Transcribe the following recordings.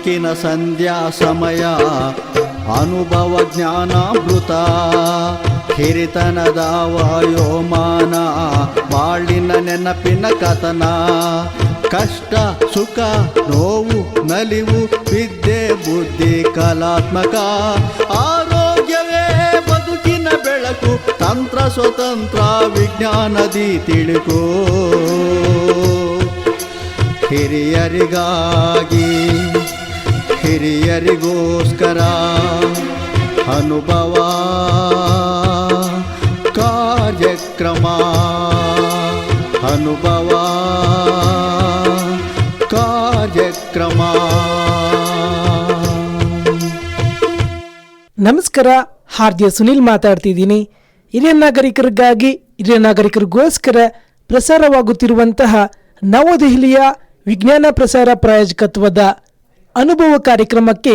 ಬೆಳಕಿನ ಸಂಧ್ಯಾ ಸಮಯ ಅನುಭವ ಜ್ಞಾನಾಮೃತ ಹಿರಿತನದ ವಾಯೋಮಾನ ಬಾಳಿನ ನೆನಪಿನ ಕಥನ ಕಷ್ಟ ಸುಖ ನೋವು ನಲಿವು ವಿದ್ಯೆ ಬುದ್ಧಿ ಕಲಾತ್ಮಕ ಆರೋಗ್ಯವೇ ಬದುಕಿನ ಬೆಳಕು ತಂತ್ರ ಸ್ವತಂತ್ರ ವಿಜ್ಞಾನದಿ ತಿಳುಕು ಹಿರಿಯರಿಗಾಗಿ ಹಿರಿಯರಿಗೋಸ್ಕರ ಅನುಭವ ಕಾರ್ಯಕ್ರಮ ಅನುಭವ ಕಾರ್ಯಕ್ರಮ. ನಮಸ್ಕಾರ, ಹಾರ್ದಿಯ ಸುನಿಲ್ ಮಾತಾಡ್ತಿದ್ದೀನಿ. ಹಿರಿಯ ನಾಗರಿಕರಿಗಾಗಿ ಹಿರಿಯ ನಾಗರಿಕರಿಗೋಸ್ಕರ ಪ್ರಸಾರವಾಗುತ್ತಿರುವಂತಹ ನವದೆಹಲಿಯ ವಿಜ್ಞಾನ ಪ್ರಸಾರ ಪ್ರಾಯೋಜಕತ್ವದ ಅನುಭವ ಕಾರ್ಯಕ್ರಮಕ್ಕೆ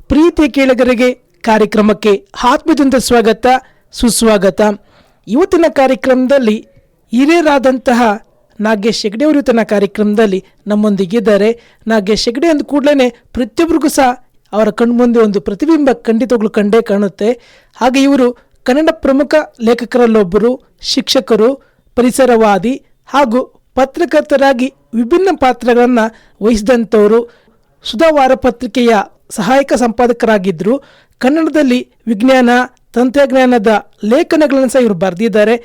ಪ್ರೀತಿಯ ಕೇಳುಗರಿಗೆ ಕಾರ್ಯಕ್ರಮಕ್ಕೆ ಆತ್ಮದಿಂದ ಸ್ವಾಗತ ಸುಸ್ವಾಗತ. ಇವತ್ತಿನ ಕಾರ್ಯಕ್ರಮದಲ್ಲಿ ಹಿರಿಯರಾದಂತಹ ನಾಗೇಶ್ ಹೆಗ್ಡೆ ಅವರು ತನ್ನ ಕಾರ್ಯಕ್ರಮದಲ್ಲಿ ನಮ್ಮೊಂದಿಗಿದ್ದಾರೆ. ನಾಗೇಶ್ ಹೆಗ್ಡೆ ಅಂದ ಕೂಡಲೇ ಪ್ರತಿಯೊಬ್ಬರಿಗೂ ಸಹ ಅವರ ಕಣ್ಮುಂದೆ ಒಂದು ಪ್ರತಿಬಿಂಬ ಖಂಡಿತವಾಗ್ಲೂ ಕಂಡೇ ಕಾಣುತ್ತೆ. ಹಾಗೆ ಇವರು ಕನ್ನಡ ಪ್ರಮುಖ ಲೇಖಕರಲ್ಲೊಬ್ಬರು, ಶಿಕ್ಷಕರು, ಪರಿಸರವಾದಿ ಹಾಗೂ ಪತ್ರಕರ್ತರಾಗಿ ವಿಭಿನ್ನ ಪಾತ್ರಗಳನ್ನು ವಹಿಸಿದಂಥವರು. ಸುಧಾ ವಾರಪತ್ರಿಕೆಯ ಸಹಾಯಕ ಸಂಪಾದಕರಾಗಿದ್ದರು. ಕನ್ನಡದಲ್ಲಿ ವಿಜ್ಞಾನ ತಂತ್ರಜ್ಞಾನದ ಲೇಖನಗಳನ್ನು ಸಹ ಇವರು ಬರೆದಿದ್ದಾರೆ.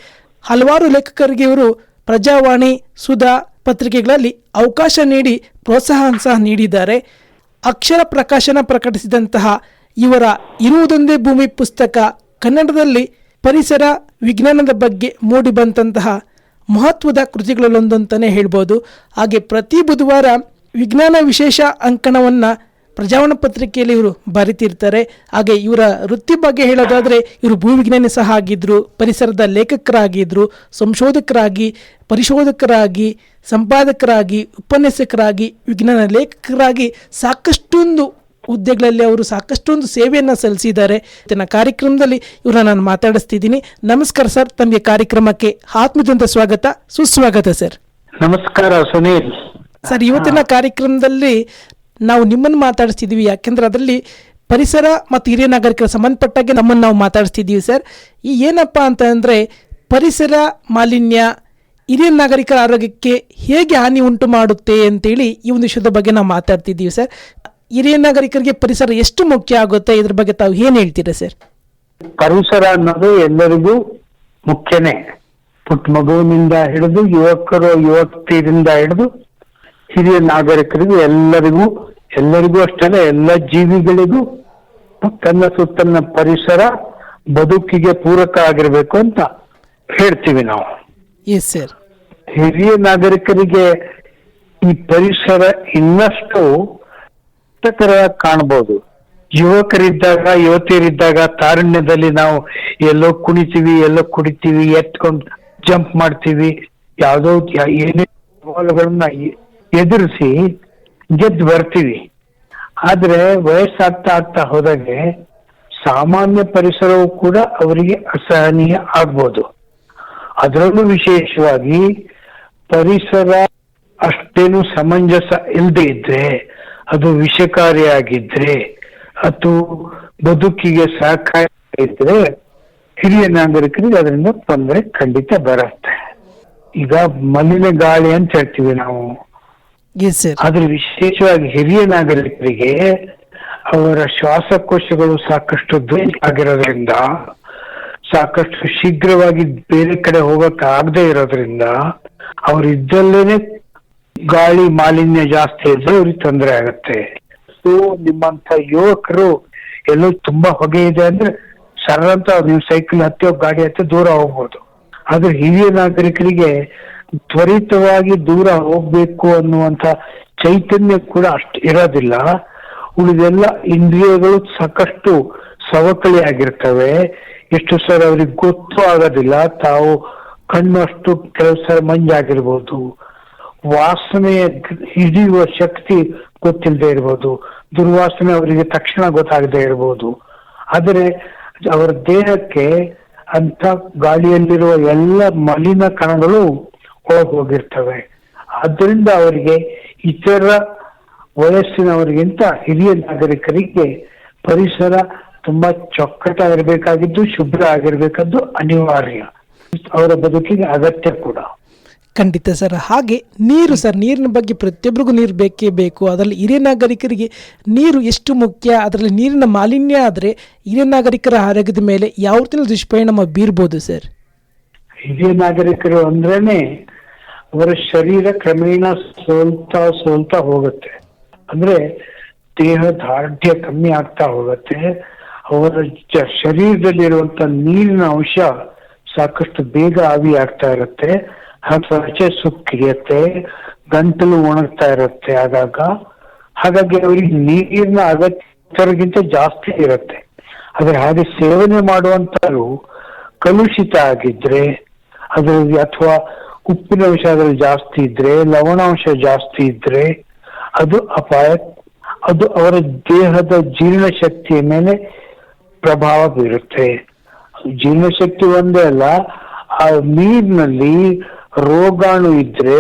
ಹಲವಾರು ಲೇಖಕರಿಗೆ ಇವರು ಪ್ರಜಾವಾಣಿ, ಸುಧಾ ಪತ್ರಿಕೆಗಳಲ್ಲಿ ಅವಕಾಶ ನೀಡಿ ಪ್ರೋತ್ಸಾಹ ಸಹ ನೀಡಿದ್ದಾರೆ. ಅಕ್ಷರ ಪ್ರಕಾಶನ ಪ್ರಕಟಿಸಿದಂತಹ ಇವರ ಇರುವುದೊಂದೇ ಭೂಮಿ ಪುಸ್ತಕ ಕನ್ನಡದಲ್ಲಿ ಪರಿಸರ ವಿಜ್ಞಾನದ ಬಗ್ಗೆ ಮೂಡಿ ಬಂದಂತಹ ಮಹತ್ವದ ಕೃತಿಗಳಲ್ಲೊಂದಂತಲೇ ಹೇಳ್ಬೋದು. ಹಾಗೆ ಪ್ರತಿ ಬುಧವಾರ ವಿಜ್ಞಾನ ವಿಶೇಷ ಅಂಕಣವನ್ನು ಪ್ರಜಾವಾಣಿ ಪತ್ರಿಕೆಯಲ್ಲಿ ಇವರು ಬರೀತಿರ್ತಾರೆ. ಹಾಗೆ ಇವರ ವೃತ್ತಿ ಬಗ್ಗೆ ಹೇಳೋದಾದರೆ ಇವರು ಭೂವಿಜ್ಞಾನಿ ಸಹ ಆಗಿದ್ದರು, ಪರಿಸರದ ಲೇಖಕರಾಗಿದ್ದರು, ಸಂಶೋಧಕರಾಗಿ, ಪರಿಶೋಧಕರಾಗಿ, ಸಂಪಾದಕರಾಗಿ, ಉಪನ್ಯಾಸಕರಾಗಿ, ವಿಜ್ಞಾನ ಲೇಖಕರಾಗಿ ಸಾಕಷ್ಟೊಂದು ಹುದ್ದೆಗಳಲ್ಲಿ ಅವರು ಸಾಕಷ್ಟೊಂದು ಸೇವೆಯನ್ನು ಸಲ್ಲಿಸಿದ್ದಾರೆ. ತನ್ನ ಕಾರ್ಯಕ್ರಮದಲ್ಲಿ ಇವರನ್ನು ನಾನು ಮಾತಾಡಿಸ್ತಿದ್ದೀನಿ. ನಮಸ್ಕಾರ ಸರ್, ತಮಗೆ ಕಾರ್ಯಕ್ರಮಕ್ಕೆ ಆತ್ಮದಿಂದ ಸ್ವಾಗತ ಸುಸ್ವಾಗತ ಸರ್. ನಮಸ್ಕಾರ ಸುನೀಲ್ ಸರ್, ಇವತ್ತಿನ ಕಾರ್ಯಕ್ರಮದಲ್ಲಿ ನಾವು ನಿಮ್ಮನ್ನು ಮಾತಾಡಿಸ್ತಿದ್ದೀವಿ, ಯಾಕೆಂದ್ರೆ ಅದರಲ್ಲಿ ಪರಿಸರ ಮತ್ತು ಹಿರಿಯ ನಾಗರಿಕರ ಸಂಬಂಧಪಟ್ಟಾಗೆ ನಮ್ಮನ್ನು ನಾವು ಮಾತಾಡಿಸ್ತಿದ್ದೀವಿ ಸರ್. ಈ ಏನಪ್ಪ ಅಂತಂದರೆ ಪರಿಸರ ಮಾಲಿನ್ಯ ಹಿರಿಯ ನಾಗರಿಕರ ಆರೋಗ್ಯಕ್ಕೆ ಹೇಗೆ ಹಾನಿ ಉಂಟು ಮಾಡುತ್ತೆ ಅಂತೇಳಿ ಈ ಒಂದು ವಿಷಯದ ಬಗ್ಗೆ ನಾವು ಮಾತಾಡ್ತಿದ್ದೀವಿ ಸರ್. ಹಿರಿಯ ನಾಗರಿಕರಿಗೆ ಪರಿಸರ ಎಷ್ಟು ಮುಖ್ಯ ಆಗುತ್ತೆ, ಇದ್ರ ಬಗ್ಗೆ ತಾವು ಏನು ಹೇಳ್ತೀರಾ ಸರ್? ಪರಿಸರ ಅನ್ನೋದು ಎಲ್ಲರಿಗೂ ಮುಖ್ಯನೇ. ಪುಟ್ಟ ಮಗುವಿನಿಂದ ಹಿಡಿದು ಯುವತಿಯರಿಂದ ಹಿಡಿದು ಹಿರಿಯ ನಾಗರಿಕರಿಗೂ ಎಲ್ಲರಿಗೂ ಅಷ್ಟೇ, ಎಲ್ಲ ಜೀವಿಗಳಿಗೂ ತನ್ನ ಸುತ್ತಲಿನ ಪರಿಸರ ಬದುಕಿಗೆ ಪೂರಕ ಆಗಿರ್ಬೇಕು ಅಂತ ಹೇಳ್ತೀವಿ ನಾವು. Yes sir. ಹಿರಿಯ ನಾಗರಿಕರಿಗೆ ಈ ಪರಿಸರ ಇನ್ನಷ್ಟು ಕಾಣಬಹುದು. ಯುವತಿಯರಿದ್ದಾಗ ತಾರುಣ್ಯದಲ್ಲಿ ನಾವು ಎಲ್ಲೋ ಕುಣಿತೀವಿ, ಎಲ್ಲೋ ಕುಡಿತೀವಿ, ಎತ್ಕೊಂಡು ಜಂಪ್ ಮಾಡ್ತೀವಿ, ಯಾವುದೋ ಏನೇ ಸವಾಲುಗಳನ್ನ ಎದುರಿಸಿ ಗೆದ್ದು ಬರ್ತೀವಿ. ಆದ್ರೆ ವಯಸ್ಸಾಗ್ತಾ ಹೋದಾಗೆ ಸಾಮಾನ್ಯ ಪರಿಸರವು ಕೂಡ ಅವರಿಗೆ ಅಸಹನೀಯ ಆಗ್ಬೋದು. ಅದರಲ್ಲೂ ವಿಶೇಷವಾಗಿ ಪರಿಸರ ಅಷ್ಟೇನು ಸಮಂಜಸ ಇಲ್ಲದೆ ಇದ್ರೆ, ಅದು ವಿಷಕಾರಿಯಾಗಿದ್ರೆ, ಅದು ಬದುಕಿಗೆ ಸಹಕಾರಿ ಇದ್ರೆ ಹಿರಿಯ ನಾಗರಿಕರಿಗೆ ಅದರಿಂದ ತೊಂದರೆ ಖಂಡಿತ ಬರುತ್ತೆ. ಈಗ ಮಲಿನ ಗಾಳಿ ಅಂತ ಹೇಳ್ತೀವಿ ನಾವು. ಆದ್ರೆ ವಿಶೇಷವಾಗಿ ಹಿರಿಯ ನಾಗರಿಕರಿಗೆ ಅವರ ಶ್ವಾಸಕೋಶಗಳು ಸಾಕಷ್ಟು ಧ್ವನಿ ಆಗಿರೋದ್ರಿಂದ, ಸಾಕಷ್ಟು ಶೀಘ್ರವಾಗಿ ಬೇರೆ ಕಡೆ ಹೋಗಕ್ ಆಗದೆ ಇರೋದ್ರಿಂದ, ಅವ್ರು ಇದ್ದಲ್ಲೇನೆ ಗಾಳಿ ಮಾಲಿನ್ಯ ಜಾಸ್ತಿ ಇದ್ರೆ ಅವ್ರಿಗೆ ತೊಂದರೆ ಆಗತ್ತೆ. ಸೊ ನಿಮ್ಮಂತ ಯುವಕರು ಎಲ್ಲೋ ತುಂಬಾ ಹೊಗೆ ಇದೆ ಅಂದ್ರೆ ಸರಂತ ನೀವು ಸೈಕಲ್ ಹತ್ತಿ ಗಾಡಿ ಹತ್ತಿ ದೂರ ಹೋಗ್ಬೋದು. ಆದ್ರೆ ಹಿರಿಯ ನಾಗರಿಕರಿಗೆ ತ್ವರಿತವಾಗಿ ದೂರ ಹೋಗ್ಬೇಕು ಅನ್ನುವಂತ ಚೈತನ್ಯ ಕೂಡ ಅಷ್ಟು ಇರೋದಿಲ್ಲ. ಉಳಿದೆಲ್ಲ ಇಂದ್ರಿಯಗಳು ಸಾಕಷ್ಟು ಸವಕಳಿ ಆಗಿರ್ತವೆ. ಎಷ್ಟು ಸರ್ ಅವ್ರಿಗೆ ಗೊತ್ತೂ ಆಗೋದಿಲ್ಲ. ತಾವು ಕಣ್ಣು ಅಷ್ಟು ಕೆಲವು ಸಲ ಮಂಜಾಗಿರ್ಬೋದು, ವಾಸನೆ ಹಿಡಿಯುವ ಶಕ್ತಿ ಗೊತ್ತಿಲ್ಲದೆ ಇರ್ಬೋದು, ದುರ್ವಾಸನೆ ಅವರಿಗೆ ತಕ್ಷಣ ಗೊತ್ತಾಗದೆ ಇರ್ಬೋದು. ಆದರೆ ಅವರ ದೇಹಕ್ಕೆ ಅಂತ ಗಾಳಿಯಲ್ಲಿರುವ ಎಲ್ಲ ಮಲಿನ ಕಣಗಳು ಹೋಗಿರ್ತವೆ. ಆದ್ದರಿಂದ ಅವರಿಗೆ ಇತರ ವಯಸ್ಸಿನವರಿಗಿಂತ ಹಿರಿಯ ನಾಗರಿಕರಿಗೆ ಪರಿಸರ ತುಂಬಾ ಚೊಕ್ಕಟಾಗಿರ್ಬೇಕಾಗಿದ್ದು, ಶುಭ್ರ ಆಗಿರ್ಬೇಕಾದ್ದು ಅನಿವಾರ್ಯ, ಅವರ ಬದುಕಿಗೆ ಅಗತ್ಯ ಕೂಡ. ಖಂಡಿತ ಸರ್. ಹಾಗೆ ನೀರು ಸರ್, ನೀರಿನ ಬಗ್ಗೆ ಪ್ರತಿಯೊಬ್ಬರಿಗೂ ನೀರು ಬೇಕೇ ಬೇಕು. ಅದರಲ್ಲಿ ಹಿರಿಯ ನಾಗರಿಕರಿಗೆ ನೀರು ಎಷ್ಟು ಮುಖ್ಯ, ಅದರಲ್ಲಿ ನೀರಿನ ಮಾಲಿನ್ಯ ಆದರೆ ಹಿರಿಯ ನಾಗರಿಕರ ಆರೋಗ್ಯದ ಮೇಲೆ ಯಾವ ರೀತಿಯ ದುಷ್ಪರಿಣಾಮ ಬೀರ್ಬೋದು ಸರ್? ಹಿರಿಯ ನಾಗರಿಕರು ಅಂದ್ರೇನೆ ಅವರ ಶರೀರ ಕ್ರಮೇಣ ಸೋಲ್ತಾ ಹೋಗುತ್ತೆ. ಅಂದ್ರೆ ದೇಹ ದಾರ್ಢ್ಯ ಕಮ್ಮಿ ಆಗ್ತಾ ಹೋಗುತ್ತೆ. ಅವರ ಶರೀರದಲ್ಲಿರುವಂತ ನೀರಿನ ಅಂಶ ಸಾಕಷ್ಟು ಬೇಗ ಆವಿ ಆಗ್ತಾ ಇರುತ್ತೆ. ತ್ವಚೆ ಸುಕ್ಕಿರುತ್ತೆ, ಗಂಟಲು ಒಣಗ್ತಾ ಇರುತ್ತೆ ಆಗಾಗ. ಹಾಗಾಗಿ ಅವರಿಗೆ ನೀರಿನ ಅಗತ್ಯಕ್ಕಿಂತ ಜಾಸ್ತಿ ಇರುತ್ತೆ. ಆದ್ರೆ ಹಾಗೆ ಸೇವನೆ ಮಾಡುವಂತರು ಕಲುಷಿತ ಆಗಿದ್ರೆ, ಅದರಲ್ಲಿ ಅಥವಾ ಉಪ್ಪಿನ ಅಂಶ ಅದ್ರಲ್ಲಿ ಜಾಸ್ತಿ ಇದ್ರೆ, ಲವಣಾಂಶ ಜಾಸ್ತಿ ಇದ್ರೆ ಅದು ಅಪಾಯ. ಅದು ಅವರ ದೇಹದ ಜೀರ್ಣಶಕ್ತಿಯ ಮೇಲೆ ಪ್ರಭಾವ ಬೀರುತ್ತೆ. ಜೀರ್ಣಶಕ್ತಿ ಒಂದೇ ಅಲ್ಲ, ಆ ನೀರಿನಲ್ಲಿ ರೋಗಾಣು ಇದ್ರೆ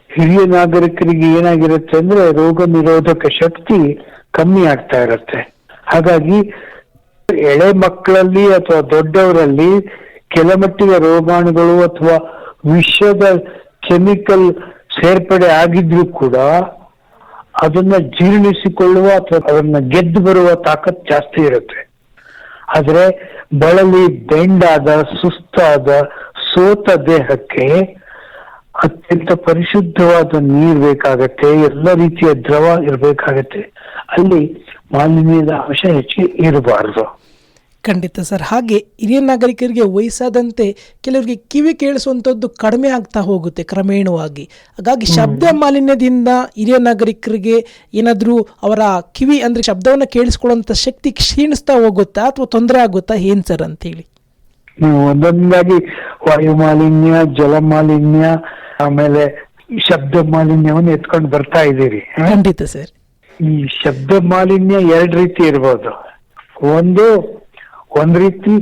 ಹಿರಿಯ ನಾಗರಿಕರಿಗೆ ಏನಾಗಿರುತ್ತೆ ಅಂದ್ರೆ ರೋಗ ನಿರೋಧಕ ಶಕ್ತಿ ಕಮ್ಮಿ ಆಗ್ತಾ ಇರುತ್ತೆ. ಹಾಗಾಗಿ ಎಳೆ ಮಕ್ಕಳಲ್ಲಿ ಅಥವಾ ದೊಡ್ಡವರಲ್ಲಿ ಕೆಲಮಟ್ಟಿಗೆ ರೋಗಾಣುಗಳು ಅಥವಾ ವಿಷದ ಕೆಮಿಕಲ್ ಸೇರ್ಪಡೆ ಆಗಿದ್ರು ಕೂಡ ಅದನ್ನ ಜೀರ್ಣಿಸಿಕೊಳ್ಳುವ ಅಥವಾ ಅದನ್ನ ಗೆದ್ದು ಬರುವ ತಾಕತ್ ಜಾಸ್ತಿ ಇರುತ್ತೆ. ಆದ್ರೆ ಬಳಲಿ ಬೆಂಡಾದ, ಸುಸ್ತಾದ, ಸೋತ ದೇಹಕ್ಕೆ ಅತ್ಯಂತ ಪರಿಶುದ್ಧವಾದ ನೀರು ಬೇಕಾಗತ್ತೆ, ಎಲ್ಲ ರೀತಿಯ ದ್ರವ ಇರಬೇಕಾಗತ್ತೆ. ಅಲ್ಲಿ ಮಾಲಿನ್ಯದ ಅಂಶ ಹೆಚ್ಚಿಗೆ ಇರಬಾರ್ದು. ಖಂಡಿತ ಸರ್. ಹಾಗೆ ಹಿರಿಯ ನಾಗರಿಕರಿಗೆ ವಯಸ್ಸಾದಂತೆ ಕೆಲವರಿಗೆ ಕಿವಿ ಕೇಳಿಸುವಂಥದ್ದು ಕಡಿಮೆ ಆಗ್ತಾ ಹೋಗುತ್ತೆ ಕ್ರಮೇಣವಾಗಿ. ಹಾಗಾಗಿ ಶಬ್ದ ಮಾಲಿನ್ಯದಿಂದ ಹಿರಿಯ ನಾಗರಿಕರಿಗೆ ಏನಾದರೂ ಅವರ ಕಿವಿ ಅಂದರೆ ಶಬ್ದವನ್ನು ಕೇಳಿಸ್ಕೊಳ್ಳುವಂಥ ಶಕ್ತಿ ಕ್ಷೀಣಿಸ್ತಾ ಹೋಗುತ್ತಾ ಅಥವಾ ತೊಂದರೆ ಆಗುತ್ತಾ ಏನ್ ಸರ್ ಅಂತೇಳಿ? ನೀವು ಒಂದೊಂದಾಗಿ ವಾಯು ಮಾಲಿನ್ಯ, ಜಲ ಮಾಲಿನ್ಯ, ಆಮೇಲೆ ಶಬ್ದ ಮಾಲಿನ್ಯವನ್ನು ಎತ್ಕೊಂಡು ಬರ್ತಾ ಇದ್ದೀರಿ. ಖಂಡಿತ ಸರ್. ಈ ಶಬ್ದ ಮಾಲಿನ್ಯ ಎರಡು ರೀತಿ ಇರ್ಬೋದು. ಒಂದ್ ರೀತಿ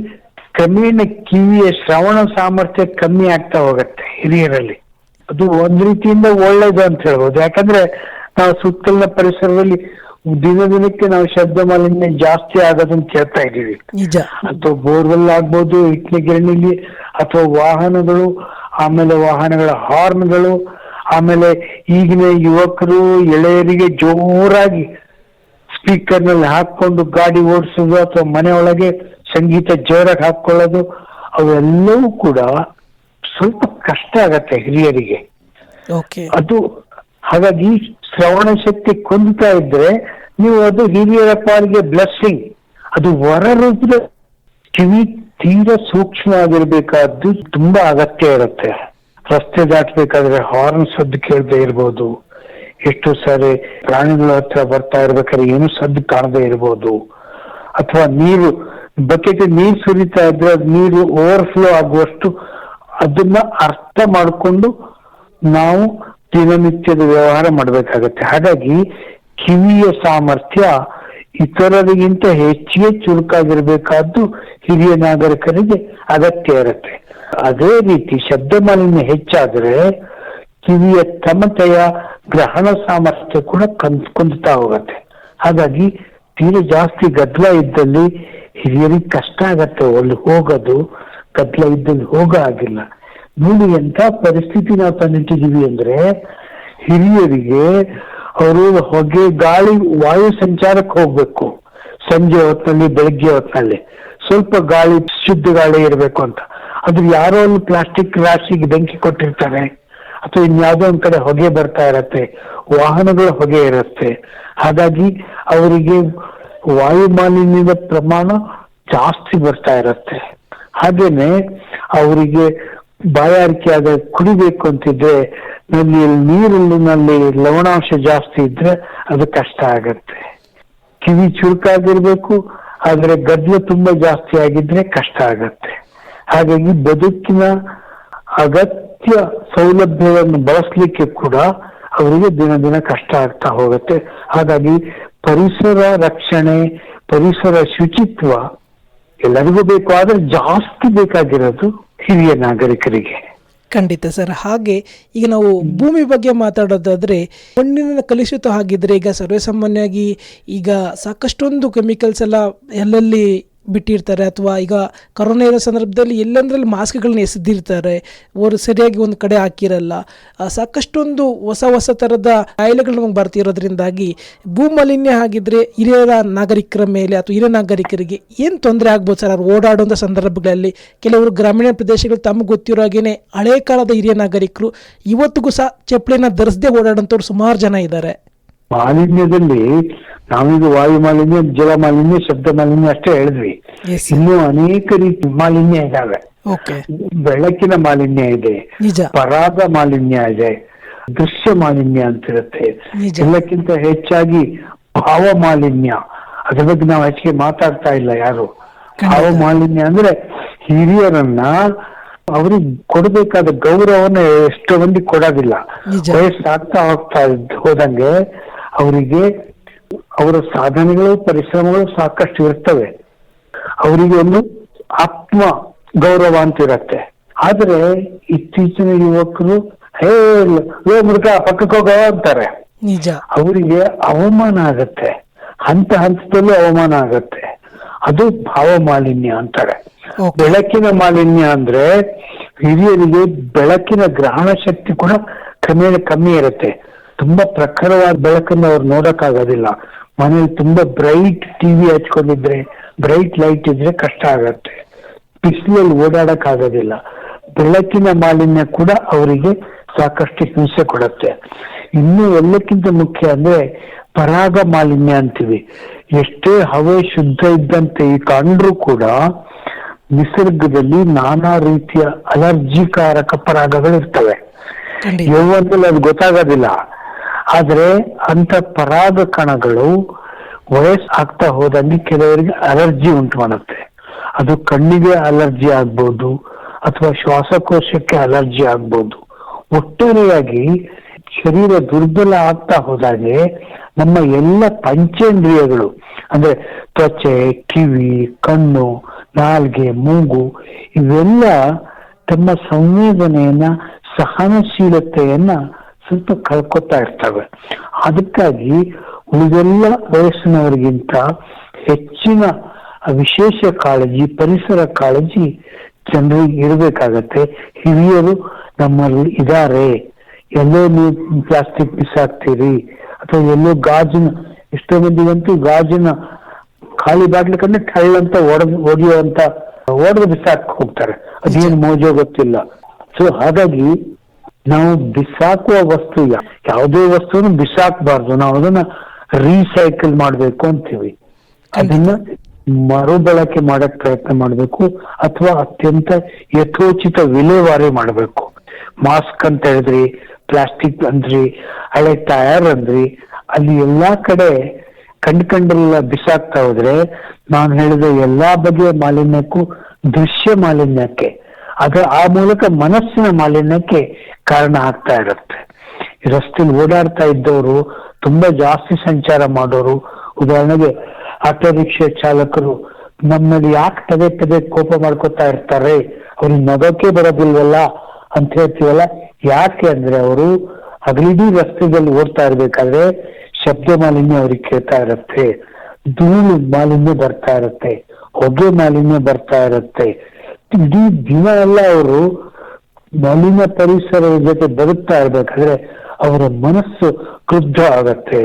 ಕ್ರಮೇಣ ಕಿವಿಯ ಶ್ರವಣ ಸಾಮರ್ಥ್ಯ ಕಮ್ಮಿ ಆಗ್ತಾ ಹೋಗತ್ತೆ ಹಿರಿಯರಲ್ಲಿ. ಅದು ಒಂದ್ ರೀತಿಯಿಂದ ಒಳ್ಳೇದು ಅಂತ ಹೇಳ್ಬೋದು. ಯಾಕಂದ್ರೆ ನಾವು ಸುತ್ತಲಿನ ಪರಿಸರದಲ್ಲಿ ದಿನಕ್ಕೆ ನಾವು ಶಬ್ದ ಮಾಲಿನ್ಯ ಜಾಸ್ತಿ ಆಗೋದನ್ನ ಕೇಳ್ತಾ ಇದ್ದೀವಿ. ಅಥವಾ ಬೋರ್ವೆಲ್ ಆಗ್ಬೋದು, ಇಟ್ಲಿ ಗಿರಣಿಲಿ, ಅಥವಾ ವಾಹನಗಳು, ಆಮೇಲೆ ವಾಹನಗಳ ಹಾರ್ನ್ಗಳು, ಆಮೇಲೆ ಈಗಿನ ಯುವಕರು ಎಳೆಯರಿಗೆ ಜೋರಾಗಿ ಸ್ಪೀಕರ್ ನಲ್ಲಿ ಹಾಕೊಂಡು ಗಾಡಿ ಓಡಿಸೋದು ಅಥವಾ ಮನೆ ಒಳಗೆ ಸಂಗೀತ ಜೋರಾಗಿ ಹಾಕೊಳ್ಳೋದು, ಅವೆಲ್ಲವೂ ಕೂಡ ಸ್ವಲ್ಪ ಕಷ್ಟ ಆಗತ್ತೆ ಹಿರಿಯರಿಗೆ. ಅದು ಹಾಗಾಗಿ ಶ್ರವಣ ಶಕ್ತಿ ಕುಂದುತ್ತಾ ಇದ್ರೆ ನೀವು ಅದು ಹಿರಿಯರ ಪಾಲಿಗೆ ಬ್ಲೆಸ್ಸಿಂಗ್. ಅದು ವರ ರೂಪದ ಕಿವಿ ತೀರಾ ಸೂಕ್ಷ್ಮವಾಗಿರ್ಬೇಕಾದ್ದು ತುಂಬಾ ಅಗತ್ಯ ಇರುತ್ತೆ. ರಸ್ತೆ ದಾಟಬೇಕಾದ್ರೆ ಹಾರ್ನ್ ಸದ್ದು ಕೇಳದೆ ಇರ್ಬೋದು, ಎಷ್ಟು ಸಾರಿ ಪ್ರಾಣಿಗಳ ಹತ್ರ ಬರ್ತಾ ಇರ್ಬೇಕಾದ್ರೆ ಏನು ಸದ್ದು ಕಾಣದೇ ಇರ್ಬೋದು, ಅಥವಾ ಬಕೆಟ್ ನೀರು ಸುರಿತಾ ಇದ್ರೆ ಅದು ನೀರು ಓವರ್ಫ್ಲೋ ಆಗುವಷ್ಟು ಅದನ್ನ ಅರ್ಥ ಮಾಡಿಕೊಂಡು ನಾವು ದಿನನಿತ್ಯದ ವ್ಯವಹಾರ ಮಾಡ್ಬೇಕಾಗತ್ತೆ. ಹಾಗಾಗಿ ಕಿವಿಯ ಸಾಮರ್ಥ್ಯ ಇತರರಿಗಿಂತ ಹೆಚ್ಚಿಗೆ ಚುರುಕಾಗಿರ್ಬೇಕಾದ್ದು ಹಿರಿಯ ನಾಗರಿಕರಿಗೆ ಅಗತ್ಯ ಇರುತ್ತೆ. ಅದೇ ರೀತಿ ಶಬ್ದ ಮಾಲಿನ್ಯ ಹೆಚ್ಚಾದ್ರೆ ಕಿವಿಯ ತಮತೆಯ ಗ್ರಹಣ ಸಾಮರ್ಥ್ಯ ಕೂಡ ಕುಂದುತ್ತಾ ಹೋಗತ್ತೆ. ಹಾಗಾಗಿ ತೀರ ಜಾಸ್ತಿ ಗದ್ದಲ ಇದ್ದಲ್ಲಿ ಹಿರಿಯರಿಗೆ ಕಷ್ಟ ಆಗತ್ತೆ ಅಲ್ಲಿ ಹೋಗೋದು. ಗದ್ದಲ ಇದ್ದಲ್ಲಿ ಹೋಗೋ ಆಗಿಲ್ಲ. ನೋಡಿ ಎಂತ ಪರಿಸ್ಥಿತಿ ನಾವು ತಂದಿಟ್ಟಿದೀವಿ ಅಂದ್ರೆ, ಹಿರಿಯರಿಗೆ ಅವರು ಹೊಗೆ, ಗಾಳಿ, ವಾಯು ಸಂಚಾರಕ್ಕೆ ಹೋಗ್ಬೇಕು. ಸಂಜೆ ಹೊತ್ತಿನಲ್ಲಿ, ಬೆಳಗ್ಗೆ ಹೊತ್ತಿನಲ್ಲಿ ಸ್ವಲ್ಪ ಗಾಳಿ, ಶುದ್ಧ ಗಾಳಿ ಇರಬೇಕು ಅಂತ. ಅದ್ರ ಯಾರೋ ಒಂದು ಪ್ಲಾಸ್ಟಿಕ್ ರಾಶಿಗೆ ಬೆಂಕಿ ಕೊಟ್ಟಿರ್ತಾರೆ, ಅಥವಾ ಇನ್ಯಾವುದೋ ಒಂದ್ ಕಡೆ ಹೊಗೆ ಬರ್ತಾ ಇರತ್ತೆ, ವಾಹನಗಳ ಹೊಗೆ ಇರುತ್ತೆ. ಹಾಗಾಗಿ ಅವರಿಗೆ ವಾಯು ಮಾಲಿನ್ಯದ ಪ್ರಮಾಣ ಜಾಸ್ತಿ ಬರ್ತಾ ಇರತ್ತೆ. ಹಾಗೇನೆ ಅವರಿಗೆ ಬಾಯಾರಿಕೆ ಆದ ಕುಡಿಬೇಕು ಅಂತಿದ್ರೆ ನೀರಲ್ಲಿ ಲವಣಾಂಶ ಜಾಸ್ತಿ ಇದ್ರೆ ಅದು ಕಷ್ಟ ಆಗತ್ತೆ. ಕಿವಿ ಚುರುಕಾಗಿರ್ಬೇಕು, ಆದ್ರೆ ಗದ್ದಲ ತುಂಬಾ ಜಾಸ್ತಿ ಆಗಿದ್ರೆ ಕಷ್ಟ ಆಗತ್ತೆ. ಹಾಗಾಗಿ ಬದುಕಿನ ಅಗತ್ಯ ಸೌಲಭ್ಯವನ್ನು ಬಳಸಲಿಕ್ಕೆ ಕೂಡ ಅವರಿಗೆ ದಿನ ದಿನ ಕಷ್ಟ ಆಗ್ತಾ ಹೋಗುತ್ತೆ. ಹಾಗಾಗಿ ಪರಿಸರ ರಕ್ಷಣೆ, ಪರಿಸರ ಶುಚಿತ್ವ ಎಲ್ಲರಿಗೂ ಬೇಕು, ಆದ್ರೆ ಜಾಸ್ತಿ ಬೇಕಾಗಿರೋದು ಹಿರಿಯ ನಾಗರಿಕರಿಗೆ. ಖಂಡಿತ ಸರ್. ಹಾಗೆ ಈಗ ನಾವು ಭೂಮಿ ಬಗ್ಗೆ ಮಾತಾಡೋದಾದ್ರೆ ಮಣ್ಣಿನ ಕಲುಷಿತ ಆಗಿದ್ರೆ ಈಗ ಸರ್ವೇಸಾಮಾನ್ಯವಾಗಿ ಈಗ ಸಾಕಷ್ಟೊಂದು ಕೆಮಿಕಲ್ಸ್ ಎಲ್ಲ ಎಲ್ಲೆಲ್ಲಿ ಬಿಟ್ಟಿರ್ತಾರೆ, ಅಥವಾ ಈಗ ಕೊರೋನಾ ಇರೋ ಸಂದರ್ಭದಲ್ಲಿ ಎಲ್ಲಂದ್ರಲ್ಲಿ ಮಾಸ್ಕ್ಗಳನ್ನ ಎಸೆದಿರ್ತಾರೆ, ಅವರು ಸರಿಯಾಗಿ ಒಂದು ಕಡೆ ಹಾಕಿರಲ್ಲ. ಸಾಕಷ್ಟೊಂದು ಹೊಸ ಥರದ ಕಾಯಿಲೆಗಳು ನಮಗೆ ಬರ್ತಿರೋದ್ರಿಂದಾಗಿ ಭೂಮಾಲಿನ್ಯ ಆಗಿದ್ರೆ ಹಿರಿಯರ ನಾಗರಿಕರ ಮೇಲೆ ಅಥವಾ ಹಿರಿಯ ನಾಗರಿಕರಿಗೆ ಏನು ತೊಂದರೆ ಆಗ್ಬೋದು ಸರ್? ಅವ್ರು ಓಡಾಡುವಂಥ ಸಂದರ್ಭಗಳಲ್ಲಿ ಕೆಲವರು ಗ್ರಾಮೀಣ ಪ್ರದೇಶಗಳು ತಮಗೆ ಗೊತ್ತಿರೋ ಹಾಗೇನೆ ಹಳೆ ಕಾಲದ ಹಿರಿಯ ನಾಗರಿಕರು ಇವತ್ತಿಗೂ ಸಹ ಚಪ್ಪಲಿನ ಧರಿಸದೆ ಓಡಾಡೋಂಥವ್ರು ಸುಮಾರು ಜನ ಇದ್ದಾರೆ. ಮಾಲಿನ್ಯದಲ್ಲಿ ನಾವೀಗ ವಾಯು ಮಾಲಿನ್ಯ, ಜಲ ಮಾಲಿನ್ಯ, ಶಬ್ದ ಮಾಲಿನ್ಯ ಅಷ್ಟೇ ಹೇಳಿದ್ವಿ. ಇನ್ನೂ ಅನೇಕ ರೀತಿ ಮಾಲಿನ್ಯ ಇದಾವೆ. ಬೆಳಕಿನ ಮಾಲಿನ್ಯ ಇದೆ, ಪರಾಗ ಮಾಲಿನ್ಯ ಇದೆ, ದೃಶ್ಯ ಮಾಲಿನ್ಯ ಅಂತಿರುತ್ತೆ. ಎಲ್ಲಕ್ಕಿಂತ ಹೆಚ್ಚಾಗಿ ಭಾವ ಮಾಲಿನ್ಯ, ಅದ್ರ ಬಗ್ಗೆ ನಾವು ಹೆಚ್ಚಿಗೆ ಮಾತಾಡ್ತಾ ಇಲ್ಲ ಯಾರು. ಭಾವ ಮಾಲಿನ್ಯ ಅಂದ್ರೆ ಹಿರಿಯರನ್ನ ಅವ್ರಿಗೆ ಕೊಡಬೇಕಾದ ಗೌರವನ ಎಷ್ಟೋ ಮಂದಿ ಕೊಡೋದಿಲ್ಲ. ವಯಸ್ಸಾಗ್ತಾ ಹೋದಂಗೆ ಅವರಿಗೆ ಅವರ ಸಾಧನೆಗಳು, ಪರಿಶ್ರಮಗಳು ಸಾಕಷ್ಟು ಇರ್ತವೆ. ಅವರಿಗೆ ಒಂದು ಆತ್ಮ ಗೌರವ ಅಂತ ಇರತ್ತೆ. ಆದ್ರೆ ಇತ್ತೀಚಿನ ಯುವಕರು ಮೃಗ ಪಕ್ಕಕ್ಕೆ ಹೋಗೋ ಅಂತಾರೆ. ಅವರಿಗೆ ಅವಮಾನ ಆಗತ್ತೆ, ಹಂತದಲ್ಲೂ ಅವಮಾನ ಆಗತ್ತೆ. ಅದು ಭಾವ ಮಾಲಿನ್ಯ ಅಂತಾರೆ. ಬೆಳಕಿನ ಮಾಲಿನ್ಯ ಅಂದ್ರೆ ಹಿರಿಯರಿಗೆ ಬೆಳಕಿನ ಗ್ರಹಣ ಶಕ್ತಿ ಕೂಡ ಕ್ರಮೇಣ ಕಮ್ಮಿ ಇರುತ್ತೆ. ತುಂಬಾ ಪ್ರಖರವಾದ ಬೆಳಕನ್ನು ಅವ್ರು ನೋಡಕ್ಕಾಗೋದಿಲ್ಲ. ಮನೇಲಿ ತುಂಬಾ ಬ್ರೈಟ್ ಟಿವಿ ಹಚ್ಕೊಂಡಿದ್ರೆ, ಬ್ರೈಟ್ ಲೈಟ್ ಇದ್ರೆ ಕಷ್ಟ ಆಗತ್ತೆ. ಬಿಸಿಲಲ್ಲಿ ಓಡಾಡಕ್ ಆಗೋದಿಲ್ಲ. ಬೆಳಕಿನ ಮಾಲಿನ್ಯ ಕೂಡ ಅವರಿಗೆ ಸಾಕಷ್ಟು ಹಿಂಸೆ ಕೊಡುತ್ತೆ. ಇನ್ನು ಎಲ್ಲಕ್ಕಿಂತ ಮುಖ್ಯ ಅಂದ್ರೆ ಪರಾಗ ಮಾಲಿನ್ಯ ಅಂತೀವಿ. ಎಷ್ಟೇ ಹವೆ ಶುದ್ಧ ಇದ್ದಂತೆ ಕಂಡ್ರೂ ಕೂಡ ನಿಸರ್ಗದಲ್ಲಿ ನಾನಾ ರೀತಿಯ ಅಲರ್ಜಿಕಾರಕ ಪರಾಗಗಳು ಇರ್ತವೆ. ಯೌವನದಲ್ಲಿ ಅದು ಗೊತ್ತಾಗೋದಿಲ್ಲ. ಆದ್ರೆ ಅಂತ ಪರಾಗ ಕಣಗಳು ವಯಸ್ಸು ಆಗ್ತಾ ಹೋದಂಗೆ ಕೆಲವರಿಗೆ ಅಲರ್ಜಿ ಉಂಟು ಮಾಡುತ್ತೆ. ಅದು ಕಣ್ಣಿಗೆ ಅಲರ್ಜಿ ಆಗ್ಬೋದು, ಅಥವಾ ಶ್ವಾಸಕೋಶಕ್ಕೆ ಅಲರ್ಜಿ ಆಗ್ಬೋದು. ಒಟ್ಟಾರೆಯಾಗಿ ಶರೀರ ದುರ್ಬಲ ಆಗ್ತಾ ಹೋದಾಗೆ ನಮ್ಮ ಎಲ್ಲ ಪಂಚೇಂದ್ರಿಯಗಳು ಅಂದ್ರೆ ತ್ವಚೆ, ಕಿವಿ, ಕಣ್ಣು, ನಾಲ್ಗೆ, ಮೂಗು ಇವೆಲ್ಲ ತಮ್ಮ ಸಂವೇದನೆಯನ್ನ, ಸಹನಶೀಲತೆಯನ್ನ ಸ್ವಲ್ಪ ಕಳ್ಕೊತಾ ಇರ್ತವೆ. ಅದಕ್ಕಾಗಿ ಉಳಿದೆಲ್ಲ ವಯಸ್ಸಿನವರಿಗಿಂತ ಹೆಚ್ಚಿನ ವಿಶೇಷ ಕಾಳಜಿ, ಪರಿಸರ ಕಾಳಜಿ ಜನರಿಗೆ ಇರಬೇಕಾಗತ್ತೆ. ಹಿರಿಯರು ನಮ್ಮಲ್ಲಿ ಇದಾರೆ, ಎಲ್ಲೋ ನೀವು ಪ್ಲಾಸ್ಟಿಕ್ ಬಿಸಾಕ್ತೀರಿ ಅಥವಾ ಎಲ್ಲೋ ಗಾಜಿನ, ಎಷ್ಟೋ ಮಂದಿಗಂತೂ ಗಾಜಿನ ಖಾಲಿ ಬಾಟ್ಲಿ ಕಂಡ್ರೆ ಟಳ್ಳಂತ ಒಡೆದು ಬಿಸಾಕ್ ಹೋಗ್ತಾರೆ. ಅದೇನು ಮೋಜೋ ಗೊತ್ತಿಲ್ಲ. ಸೊ ಹಾಗಾಗಿ ನಾವು ಬಿಸಾಕುವ ವಸ್ತು, ಯಾವುದೇ ವಸ್ತುವನ್ನು ಬಿಸಾಕಬಾರ್ದು. ನಾವು ಅದನ್ನ ರೀಸೈಕಲ್ ಮಾಡ್ಬೇಕು ಅಂತೀವಿ. ಅದನ್ನ ಮರುಬಳಕೆ ಮಾಡಕ್ ಪ್ರಯತ್ನ ಮಾಡ್ಬೇಕು, ಅಥವಾ ಅತ್ಯಂತ ಯಥೋಚಿತ ವಿಲೇವಾರಿ ಮಾಡ್ಬೇಕು. ಮಾಸ್ಕ್ ಅಂತ ಹೇಳಿದ್ರಿ, ಪ್ಲಾಸ್ಟಿಕ್ ಅಂದ್ರಿ, ಹಳೆ ಟಯರ್ ಅಂದ್ರಿ, ಅಲ್ಲಿ ಎಲ್ಲಾ ಕಡೆ ಕಂಡ್ರೆಲ್ಲ ಬಿಸಾಕ್ತಾ ಹೋದ್ರೆ ನಾನು ಹೇಳಿದ ಎಲ್ಲಾ ಬಗೆಯ ಮಾಲಿನ್ಯಕ್ಕೂ, ದೃಶ್ಯ ಮಾಲಿನ್ಯಕ್ಕೆ, ಆ ಮೂಲಕ ಮನಸ್ಸಿನ ಮಾಲಿನ್ಯಕ್ಕೆ ಕಾರಣ ಆಗ್ತಾ ಇರುತ್ತೆ. ರಸ್ತೆಯಲ್ಲಿ ಓಡಾಡ್ತಾ ಇದ್ದವರು, ತುಂಬಾ ಜಾಸ್ತಿ ಸಂಚಾರ ಮಾಡೋರು, ಉದಾಹರಣೆಗೆ ಆಟೋ ರಿಕ್ಷಾ ಚಾಲಕರು ನಮ್ಮಲ್ಲಿ ಯಾಕೆ ಪದೇ ಕೋಪ ಮಾಡ್ಕೊತಾ ಇರ್ತಾರೆ, ಅವ್ರಿಗೆ ನಗೋಕೆ ಬರೋದಿಲ್ವಲ್ಲ ಅಂತ ಹೇಳ್ತೀವಲ್ಲ. ಯಾಕೆ ಅಂದ್ರೆ ಅವರು ಹಗಲಿಡೀ ರಸ್ತೆಯಲ್ಲಿ ಓಡ್ತಾ ಇರ್ಬೇಕಾದ್ರೆ ಶಬ್ದ ಮಾಲಿನ್ಯ ಅವ್ರಿಗೆ ಕೇಳ್ತಾ ಇರುತ್ತೆ, ಧೂಳು ಮಾಲಿನ್ಯ ಬರ್ತಾ ಇರುತ್ತೆ, ಹೊಗೆ ಮಾಲಿನ್ಯ ಬರ್ತಾ ಇರುತ್ತೆ. ಇಡೀ ದಿನ ಎಲ್ಲ ಅವರು ಮಾಲಿನ್ಯ ಪರಿಸರದ ಜೊತೆ ಬದುಕ್ತಾ ಇರ್ಬೇಕಾದ್ರೆ ಅವರ ಮನಸ್ಸು ಕ್ರುದ್ಧ ಆಗತ್ತೆ.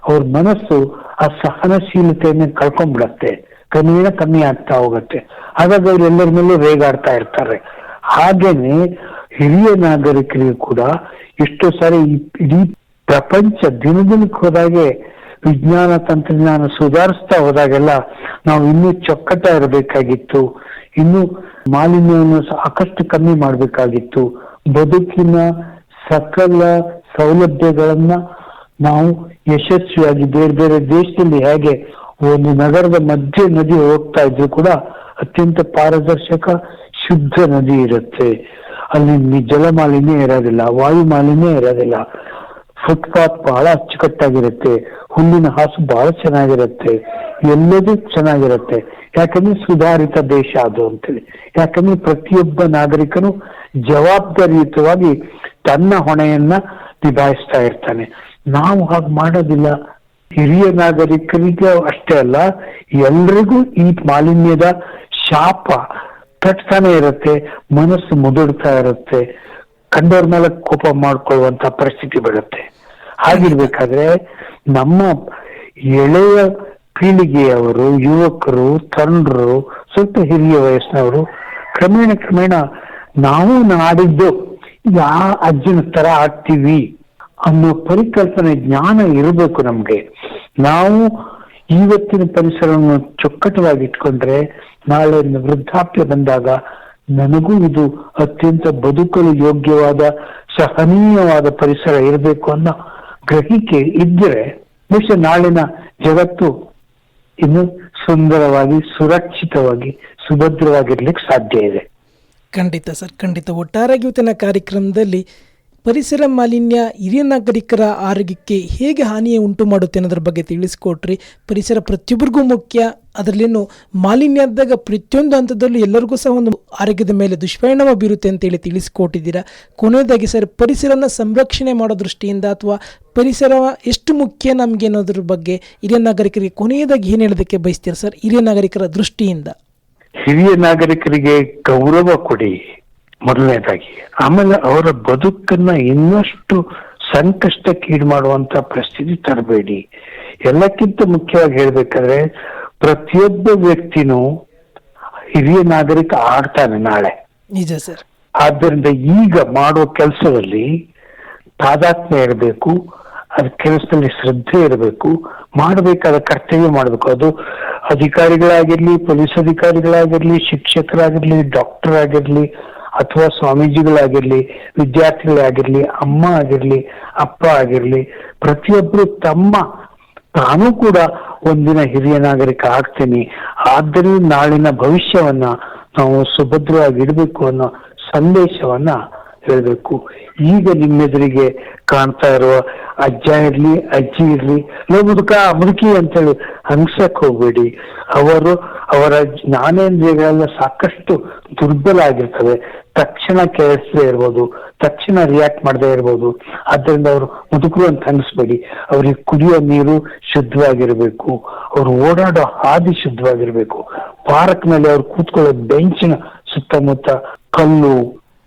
ಅವ್ರ ಮನಸ್ಸು ಆ ಸಹನಶೀಲತೆಯನ್ನ ಕಳ್ಕೊಂಡ್ಬಿಡತ್ತೆ, ಕ್ರಮೇಣ ಕಮ್ಮಿ ಆಗ್ತಾ ಹೋಗತ್ತೆ. ಹಾಗಾಗಿ ಅವ್ರು ಎಲ್ಲರ ಮೇಲೂ ರೇಗಾಡ್ತಾ ಇರ್ತಾರೆ. ಹಾಗೇನೆ ಹಿರಿಯ ನಾಗರಿಕರಿಗೂ ಕೂಡ ಎಷ್ಟೋ ಸಾರಿ ಇಡೀ ಪ್ರಪಂಚ ದಿನಕ್ಕೆ ಹೋದಾಗೆ ವಿಜ್ಞಾನ ತಂತ್ರಜ್ಞಾನ ಸುಧಾರಿಸ್ತಾ ಹೋದಾಗೆಲ್ಲ ನಾವು ಇನ್ನೂ ಚೊಕ್ಕಟ ಇರಬೇಕಾಗಿತ್ತು, ಇನ್ನು ಮಾಲಿನ್ಯವನ್ನು ಸಾಕಷ್ಟು ಕಮ್ಮಿ ಮಾಡ್ಬೇಕಾಗಿತ್ತು. ಬದುಕಿನ ಸಕಲ ಸೌಲಭ್ಯಗಳನ್ನ ನಾವು ಯಶಸ್ವಿಯಾಗಿ ಬೇರೆ ಬೇರೆ ದೇಶದಲ್ಲಿ ಹೇಗೆ ಒಂದು ನಗರದ ಮಧ್ಯೆ ನದಿ ಹೋಗ್ತಾ ಇದ್ರು ಕೂಡ ಅತ್ಯಂತ ಪಾರದರ್ಶಕ ಶುದ್ಧ ನದಿ ಇರುತ್ತೆ. ಅಲ್ಲಿ ಜಲ ಮಾಲಿನ್ಯ ಇರೋದಿಲ್ಲ, ವಾಯು ಮಾಲಿನ್ಯ ಇರೋದಿಲ್ಲ, ಫುಟ್ಪಾತ್ ಬಹಳ ಅಚ್ಚುಕಟ್ಟಾಗಿರುತ್ತೆ, ಹುಲ್ಲಿನ ಹಾಸು ಬಹಳ ಚೆನ್ನಾಗಿರುತ್ತೆ, ಎಲ್ಲದೂ ಚೆನ್ನಾಗಿರುತ್ತೆ. ಯಾಕಂದ್ರೆ ಸುಧಾರಿತ ದೇಶ ಅದು ಅಂತೇಳಿ. ಯಾಕಂದ್ರೆ ಪ್ರತಿಯೊಬ್ಬ ನಾಗರಿಕನು ಜವಾಬ್ದಾರಿಯುತವಾಗಿ ತನ್ನ ಹೊಣೆಯನ್ನ ನಿಭಾಯಿಸ್ತಾ ಇರ್ತಾನೆ. ನಾವು ಹಾಗೆ ಮಾಡೋದಿಲ್ಲ. ಹಿರಿಯ ನಾಗರಿಕರಿಗೆ ಅಷ್ಟೇ ಅಲ್ಲ, ಎಲ್ರಿಗೂ ಈ ಮಾಲಿನ್ಯದ ಶಾಪ ತಟ್ತಾನೆ ಇರುತ್ತೆ, ಮನಸ್ಸು ಮುದುಡ್ತಾ ಇರುತ್ತೆ, ಕಂಡವ್ರ ಮೇಲೆ ಕೋಪ ಮಾಡ್ಕೊಳ್ಳುವಂತ ಪರಿಸ್ಥಿತಿ ಬರುತ್ತೆ. ಹಾಗಿರ್ಬೇಕಾದ್ರೆ ನಮ್ಮ ಎಳೆಯ ಪೀಳಿಗೆಯವರು, ಯುವಕರು, ತರುಣರು, ಸ್ವಲ್ಪ ಹಿರಿಯ ವಯಸ್ಸಿನವರು ಕ್ರಮೇಣ ನಾವು ನಾಡಿದ್ದು ಯಾ ಅಜ್ಜನ ತರ ಆಗ್ತೀವಿ ಅನ್ನೋ ಪರಿಕಲ್ಪನೆ, ಜ್ಞಾನ ಇರಬೇಕು ನಮ್ಗೆ. ನಾವು ಇವತ್ತಿನ ಪರಿಸರವನ್ನು ಚೊಕ್ಕಟವಾಗಿ ಇಟ್ಕೊಂಡ್ರೆ ನಾಳೆ ವೃದ್ಧಾಪ್ಯ ಬಂದಾಗ ನನಗೂ ಇದು ಅತ್ಯಂತ ಬದುಕಲು ಯೋಗ್ಯವಾದ ಸಹನೀಯವಾದ ಪರಿಸರ ಇರಬೇಕು ಅನ್ನೋ ಗ್ರಹಿಕೆ ಇದ್ದರೆ ಬಹುಶಃ ನಾಳಿನ ಜಗತ್ತು ಇನ್ನು ಸುಂದರವಾಗಿ, ಸುರಕ್ಷಿತವಾಗಿ, ಸುಭದ್ರವಾಗಿರ್ಲಿಕ್ಕೆ ಸಾಧ್ಯ ಇದೆ. ಖಂಡಿತ ಸರ್, ಖಂಡಿತ. ಒಟ್ಟಾರೆಯಾಗಿ ಇವತ್ತಿನ ಕಾರ್ಯಕ್ರಮದಲ್ಲಿ ಪರಿಸರ ಮಾಲಿನ್ಯ ಹಿರಿಯ ನಾಗರಿಕರ ಆರೋಗ್ಯಕ್ಕೆ ಹೇಗೆ ಹಾನಿಯ ಉಂಟು ಮಾಡುತ್ತೆ ಅನ್ನೋದ್ರ ಬಗ್ಗೆ ತಿಳಿಸ್ಕೊಟ್ರಿ. ಪರಿಸರ ಪ್ರತಿಯೊಬ್ಬರಿಗೂ ಮುಖ್ಯ. ಅದರಲ್ಲೇನು ಮಾಲಿನ್ಯ ಆದಾಗ ಪ್ರತಿಯೊಂದು ಹಂತದಲ್ಲೂ ಎಲ್ಲರಿಗೂ ಸಹ ಒಂದು ಆರೋಗ್ಯದ ಮೇಲೆ ದುಷ್ಪರಿಣಾಮ ಬೀರುತ್ತೆ ಅಂತೇಳಿ ತಿಳಿಸ್ಕೊಟ್ಟಿದ್ದೀರಾ. ಕೊನೆಯದಾಗಿ ಸರ್, ಪರಿಸರನ ಸಂರಕ್ಷಣೆ ಮಾಡೋ ದೃಷ್ಟಿಯಿಂದ ಅಥವಾ ಪರಿಸರ ಎಷ್ಟು ಮುಖ್ಯ ನಮಗೆ ಅನ್ನೋದ್ರ ಬಗ್ಗೆ ಹಿರಿಯ ನಾಗರಿಕರಿಗೆ ಕೊನೆಯದಾಗಿ ಏನು ಹೇಳೋದಕ್ಕೆ ಬಯಸ್ತೀರಾ ಸರ್, ಹಿರಿಯ ನಾಗರಿಕರ ದೃಷ್ಟಿಯಿಂದ? ಹಿರಿಯ ನಾಗರಿಕರಿಗೆ ಗೌರವ ಕೊಡಿ ಮೊದಲನೇದಾಗಿ. ಆಮೇಲೆ ಅವರ ಬದುಕನ್ನ ಇನ್ನಷ್ಟು ಸಂಕಷ್ಟಕ್ಕೀಡು ಮಾಡುವಂತ ಪರಿಸ್ಥಿತಿ ತರಬೇಡಿ. ಎಲ್ಲಕ್ಕಿಂತ ಮುಖ್ಯವಾಗಿ ಹೇಳ್ಬೇಕಾದ್ರೆ ಪ್ರತಿಯೊಬ್ಬ ವ್ಯಕ್ತಿನೂ ಹಿರಿಯ ನಾಗರಿಕ ಆಗ್ತಾನೆ ನಾಳೆ. ನಿಜ ಸರ್. ಆದ್ದರಿಂದ ಈಗ ಮಾಡುವ ಕೆಲಸದಲ್ಲಿ ತಾದಾತ್ಮ್ಯ ಇರಬೇಕು, ಅದ ಕೆಲಸದಲ್ಲಿ ಶ್ರದ್ಧೆ ಇರಬೇಕು, ಮಾಡಬೇಕಾದ ಕರ್ತವ್ಯ ಮಾಡಬೇಕು. ಅದು ಅಧಿಕಾರಿಗಳಾಗಿರ್ಲಿ, ಪೊಲೀಸ್ ಅಧಿಕಾರಿಗಳಾಗಿರ್ಲಿ, ಶಿಕ್ಷಕರಾಗಿರ್ಲಿ, ಡಾಕ್ಟರ್ ಆಗಿರ್ಲಿ, ಅಥವಾ ಸ್ವಾಮೀಜಿಗಳಾಗಿರ್ಲಿ, ವಿದ್ಯಾರ್ಥಿಗಳಾಗಿರ್ಲಿ, ಅಮ್ಮ ಆಗಿರ್ಲಿ, ಅಪ್ಪ ಆಗಿರ್ಲಿ, ಪ್ರತಿಯೊಬ್ರು ತಾನೂ ಕೂಡ ಒಂದಿನ ಹಿರಿಯ ನಾಗರಿಕ ಆಗ್ತೀನಿ, ಆದ್ದರಿಂದ ನಾಳಿನ ಭವಿಷ್ಯವನ್ನ ನಾವು ಸುಭದ್ರವಾಗಿ ಇಡಬೇಕು ಅನ್ನೋ ಸಂದೇಶವನ್ನ ಹೇಳ್ಬೇಕು. ಈಗ ನಿಮ್ಮೆದುರಿಗೆ ಕಾಣ್ತಾ ಇರುವ ಅಜ್ಜ ಇರ್ಲಿ, ಅಜ್ಜಿ ಇರ್ಲಿ, ಮುದುಕಿ ಅಂತೇಳಿ ಹಂಸಕ್ ಹೋಗ್ಬೇಡಿ. ಅವರ ಜ್ಞಾನೇಂದ್ರಿಯಗಳೆಲ್ಲ ಸಾಕಷ್ಟು ದುರ್ಬಲ ಆಗಿರ್ತವೆ. ತಕ್ಷಣ ಕೇಳಿಸದೇ ಇರ್ಬೋದು, ತಕ್ಷಣ ರಿಯಾಕ್ಟ್ ಮಾಡದೇ ಇರ್ಬೋದು. ಆದ್ದರಿಂದ ಅವರು ಮುದುಕರು ಅಂತ ಹಂಗಿಸ್ಬೇಡಿ. ಅವ್ರಿಗೆ ಕುಡಿಯೋ ನೀರು ಶುದ್ಧವಾಗಿರ್ಬೇಕು, ಅವ್ರು ಓಡಾಡೋ ಹಾದಿ ಶುದ್ಧವಾಗಿರ್ಬೇಕು. ಪಾರ್ಕ್ ನಲ್ಲಿ ಅವ್ರು ಕೂತ್ಕೊಳ್ಳೋ ಬೆಂಚಿನ ಸುತ್ತಮುತ್ತ ಕಲ್ಲು,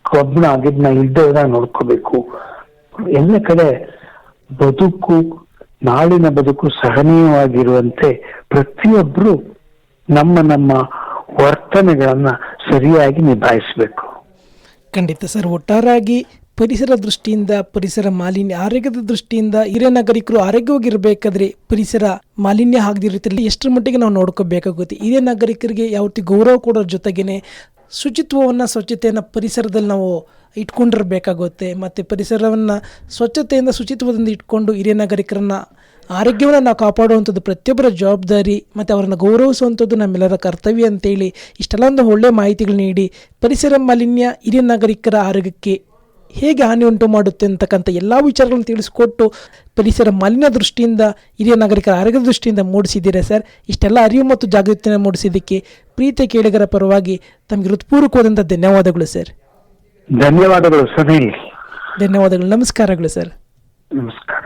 ಕಬ್ಬಣ ಗಿಬ್ಬಣ ಇಲ್ದ ನೋಡ್ಕೋಬೇಕು. ಎಲ್ಲ ಕಡೆ ನಾಳಿನ ಬದುಕು ಸಹನೀಯವಾಗಿರುವಂತೆ ಪ್ರತಿಯೊಬ್ರು ನಮ್ಮ ವರ್ತನೆಗಳನ್ನ ಸರಿಯಾಗಿ ನಿಭಾಯಿಸಬೇಕು. ಖಂಡಿತ ಸರ್. ಒಟ್ಟಾರೆಯಾಗಿ ಪರಿಸರ ದೃಷ್ಟಿಯಿಂದ, ಪರಿಸರ ಮಾಲಿನ್ಯ ಆರೋಗ್ಯದ ದೃಷ್ಟಿಯಿಂದ ಹಿರಿಯ ನಾಗರಿಕರು ಆರೋಗ್ಯವಾಗಿರಬೇಕಾದ್ರೆ ಪರಿಸರ ಮಾಲಿನ್ಯ ಆಗದಿರುತ್ತಿಲ್ಲ ಎಷ್ಟರ ಮಟ್ಟಿಗೆ ನಾವು ನೋಡ್ಕೋಬೇಕಾಗುತ್ತೆ. ಹಿರಿಯ ನಾಗರಿಕರಿಗೆ ಯಾವ ರೀತಿ ಗೌರವ ಕೊಡೋದ್ರ ಜೊತೆಗೇನೆ ಸ್ವಚ್ಛತೆಯನ್ನು ಪರಿಸರದಲ್ಲಿ ನಾವು ಇಟ್ಕೊಂಡಿರಬೇಕಾಗುತ್ತೆ. ಮತ್ತು ಪರಿಸರವನ್ನು ಸ್ವಚ್ಛತೆಯಿಂದ, ಶುಚಿತ್ವದಿಂದ ಇಟ್ಕೊಂಡು ಹಿರಿಯ ನಾಗರಿಕರನ್ನ ಆರೋಗ್ಯವನ್ನು ನಾವು ಕಾಪಾಡುವಂಥದ್ದು ಪ್ರತಿಯೊಬ್ಬರ ಜವಾಬ್ದಾರಿ ಮತ್ತು ಅವರನ್ನು ಗೌರವಿಸುವಂಥದ್ದು ನಮ್ಮೆಲ್ಲರ ಕರ್ತವ್ಯ ಅಂತೇಳಿ ಇಷ್ಟೆಲ್ಲ ಒಂದು ಒಳ್ಳೆಯ ಮಾಹಿತಿಗಳು ನೀಡಿ ಪರಿಸರ ಮಾಲಿನ್ಯ ಹಿರಿಯ ನಾಗರಿಕರ ಆರೋಗ್ಯಕ್ಕೆ ಹೇಗೆ ಹಾನಿ ಉಂಟು ಮಾಡುತ್ತೆ ಅಂತಕ್ಕಂಥ ಎಲ್ಲ ವಿಚಾರಗಳನ್ನು ತಿಳಿಸ್ಕೊಟ್ಟು ಪರಿಸರ ಮಾಲಿನ್ಯ ದೃಷ್ಟಿಯಿಂದ ಹಿರಿಯ ನಾಗರಿಕರ ಆರೋಗ್ಯದ ದೃಷ್ಟಿಯಿಂದ ಮೂಡಿಸಿದ್ದೀರಾ ಸರ್. ಇಷ್ಟೆಲ್ಲ ಅರಿವು ಮತ್ತು ಜಾಗೃತಿಯನ್ನು ಮೂಡಿಸಿದ್ದಕ್ಕೆ ಪ್ರೀತಿ ಕೇಳಿಗರ ಪರವಾಗಿ ತಮಗೆ ಹೃತ್ಪೂರ್ವಕವಾದಂಥ ಧನ್ಯವಾದಗಳು ಸರ್. ಧನ್ಯವಾದಗಳು ಸುನೀಲ್. ಧನ್ಯವಾದಗಳು. ನಮಸ್ಕಾರಗಳು ಸರ್. ನಮಸ್ಕಾರ.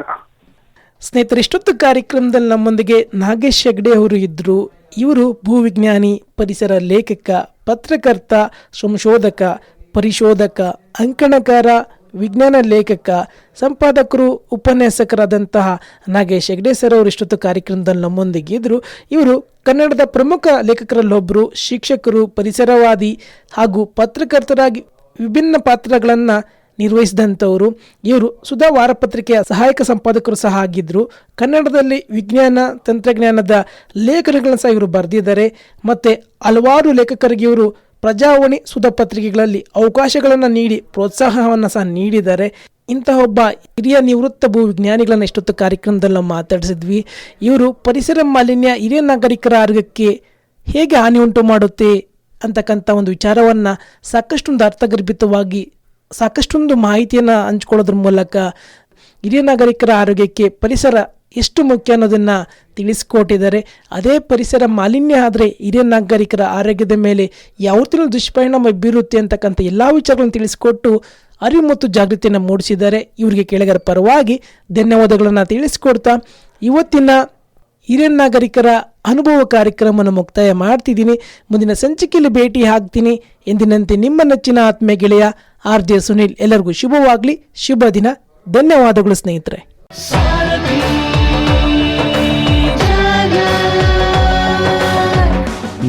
ಸ್ನೇಹಿತರೆ, ಇಷ್ಟೊತ್ತು ಕಾರ್ಯಕ್ರಮದಲ್ಲಿ ನಮ್ಮೊಂದಿಗೆ ನಾಗೇಶ್ ಹೆಗ್ಡೆ ಅವರು ಇದ್ದರು. ಇವರು ಭೂವಿಜ್ಞಾನಿ, ಪರಿಸರ ಲೇಖಕ, ಪತ್ರಕರ್ತ, ಸಂಶೋಧಕ, ಪರಿಶೋಧಕ, ಅಂಕಣಕಾರ, ವಿಜ್ಞಾನ ಲೇಖಕ, ಸಂಪಾದಕರು, ಉಪನ್ಯಾಸಕರಾದಂತಹ ನಾಗೇಶ್ ಹೆಗ್ಡೆ ಸರ್ ಅವರು ಇಷ್ಟೊತ್ತು ಕಾರ್ಯಕ್ರಮದಲ್ಲಿ ನಮ್ಮೊಂದಿಗೆ ಇದ್ದರು. ಇವರು ಕನ್ನಡದ ಪ್ರಮುಖ ಲೇಖಕರಲ್ಲೊಬ್ಬರು, ಶಿಕ್ಷಕರು, ಪರಿಸರವಾದಿ ಹಾಗೂ ಪತ್ರಕರ್ತರಾಗಿ ವಿಭಿನ್ನ ಪಾತ್ರಗಳನ್ನು ನಿರ್ವಹಿಸಿದಂಥವರು. ಇವರು ಸುಧಾ ವಾರಪತ್ರಿಕೆಯ ಸಹಾಯಕ ಸಂಪಾದಕರು ಸಹ ಆಗಿದ್ದರು. ಕನ್ನಡದಲ್ಲಿ ವಿಜ್ಞಾನ ತಂತ್ರಜ್ಞಾನದ ಲೇಖನಗಳನ್ನು ಸಹ ಇವರು ಬರೆದಿದ್ದಾರೆ. ಮತ್ತು ಹಲವಾರು ಲೇಖಕರಿಗೆ ಇವರು ಪ್ರಜಾವಾಣಿ, ಸುಧಾ ಪತ್ರಿಕೆಗಳಲ್ಲಿ ಅವಕಾಶಗಳನ್ನು ನೀಡಿ ಪ್ರೋತ್ಸಾಹವನ್ನು ಸಹ ನೀಡಿದ್ದಾರೆ. ಇಂತಹ ಒಬ್ಬ ಹಿರಿಯ ನಿವೃತ್ತ ಭೂ ವಿಜ್ಞಾನಿಗಳನ್ನು ಇಷ್ಟೊತ್ತು ಕಾರ್ಯಕ್ರಮದಲ್ಲಿ ನಾವು ಮಾತಾಡಿಸಿದ್ವಿ. ಇವರು ಪರಿಸರ ಮಾಲಿನ್ಯ ಹಿರಿಯ ನಾಗರಿಕರ ಆರೋಗ್ಯಕ್ಕೆ ಹೇಗೆ ಹಾನಿ ಉಂಟು ಮಾಡುತ್ತೆ ಅಂತಕ್ಕಂಥ ಒಂದು ವಿಚಾರವನ್ನು ಸಾಕಷ್ಟೊಂದು ಅರ್ಥಗರ್ಭಿತವಾಗಿ ಸಾಕಷ್ಟೊಂದು ಮಾಹಿತಿಯನ್ನು ಹಂಚ್ಕೊಳ್ಳೋದ್ರ ಮೂಲಕ ಹಿರಿಯ ನಾಗರಿಕರ ಆರೋಗ್ಯಕ್ಕೆ ಪರಿಸರ ಎಷ್ಟು ಮುಖ್ಯ ಅನ್ನೋದನ್ನು ತಿಳಿಸ್ಕೊಟ್ಟಿದ್ದಾರೆ. ಅದೇ ಪರಿಸರ ಮಾಲಿನ್ಯ ಆದರೆ ಹಿರಿಯ ನಾಗರಿಕರ ಆರೋಗ್ಯದ ಮೇಲೆ ಯಾವ ರೀತಿಯ ದುಷ್ಪರಿಣಾಮ ಬೀರುತ್ತೆ ಅಂತಕ್ಕಂಥ ಎಲ್ಲ ವಿಚಾರಗಳನ್ನು ತಿಳಿಸಿಕೊಟ್ಟು ಅರಿವು ಮತ್ತು ಜಾಗೃತಿಯನ್ನು ಮೂಡಿಸಿದ್ದಾರೆ. ಇವರಿಗೆ ಕೇಳಿಗರ ಪರವಾಗಿ ಧನ್ಯವಾದಗಳನ್ನು ತಿಳಿಸ್ಕೊಡ್ತಾ ಇವತ್ತಿನ ಹಿರಿಯ ನಾಗರಿಕರ ಅನುಭವ ಕಾರ್ಯಕ್ರಮವನ್ನು ಮುಕ್ತಾಯ ಮಾಡ್ತಿದ್ದೀನಿ. ಮುಂದಿನ ಸಂಚಿಕೆಯಲ್ಲಿ ಭೇಟಿ ಆಗ್ತೀನಿ. ಎಂದಿನಂತೆ ನಿಮ್ಮ ನೆಚ್ಚಿನ ಆತ್ಮೀಯ ಗೆಳೆಯ RJ ಸುನಿಲ್. ಎಲ್ಲರಿಗೂ ಶುಭವಾಗಲಿ, ಶುಭ ದಿನ. ಧನ್ಯವಾದಗಳು ಸ್ನೇಹಿತರೆ.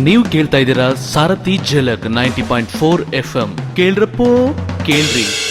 ನೀವು ಕೇಳ್ತಾ ಇದ್ದೀರಾ ಸಾರಥಿ ಝಲಕ್ 90.4 FM. ಕೇಳ್ರಪ್ಪೋ ಕೇಳ್ರಿ.